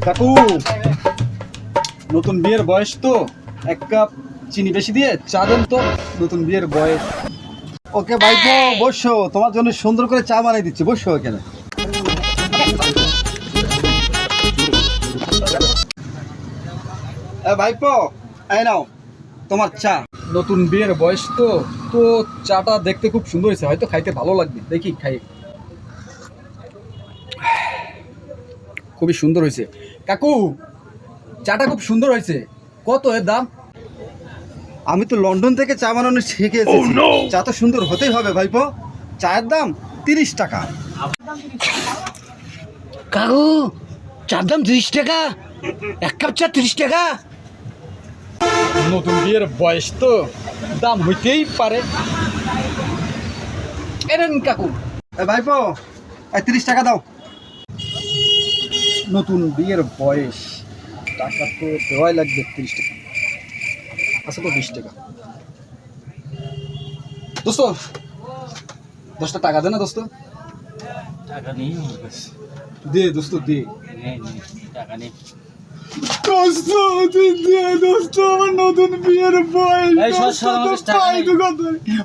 কাকু নতুন বিয়ের বয়স তো, এক কাপ চিনি বেশি দিয়ে চা দেন তো। নতুন বিয়ের বয়স। ওকে ভাইপো বসো, তোমার জন্য সুন্দর করে চা বানিয়ে দিচ্ছি, বসো এখানে। ভাইপো এই নাও তোমার চা। নতুন বিয়ের বয়স তো, তো চাটা দেখতে খুব সুন্দর হয়েছে, হয়তো খাইতে ভালো লাগবে, দেখি খাই। খুবই সুন্দর হয়েছে কাকু, চাটা খুব সুন্দর হয়েছে। কত এর দাম? আমি তো লন্ডন থেকে চা বানানো শিখে এসেছি। চা তো সুন্দর হতেই হবে ভাইপো। চায়ের দাম 30 টাকা। কাকু চার দাম 30 টাকা? এক কাপ চা 30 টাকা? নতুন বিয়ের বয়স তো, দাম হইতেই পারে। এনেন কাকু। ভাইপো 30 টাকা দাও। নতুন বিয়ের বয়স, টাকা তো দেওয়াই লাগবে। 30 টাকা আচ্ছা, তো 20 টাকা। দোস্ত 10টা টাকা দে না দোস্ত। টাকা নেই আমার কাছে। দে দোস্ত দে। নেই টাকা নেই। দোস্ত তুই দে দোস্ত, আমার নতুন বিয়ের বয়স। এই সর আমার কাছে টাকা নেই।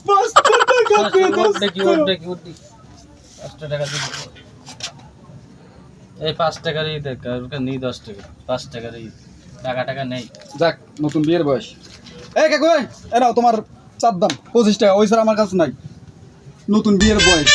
5 টাকা দে দোস্ত। উঠি 5 টাকা দিবি। এই 5 টাকারই দেখ, আর নেই 10 টাকা। 5 টাকারই টাকা নেই। যাক, নতুন বিয়ের বয়স। এই কাকু এ নাও তোমার চার দাম 25 টাকা, ওই স্যার আমার কাছে নাই। নতুন বিয়ের বয়স।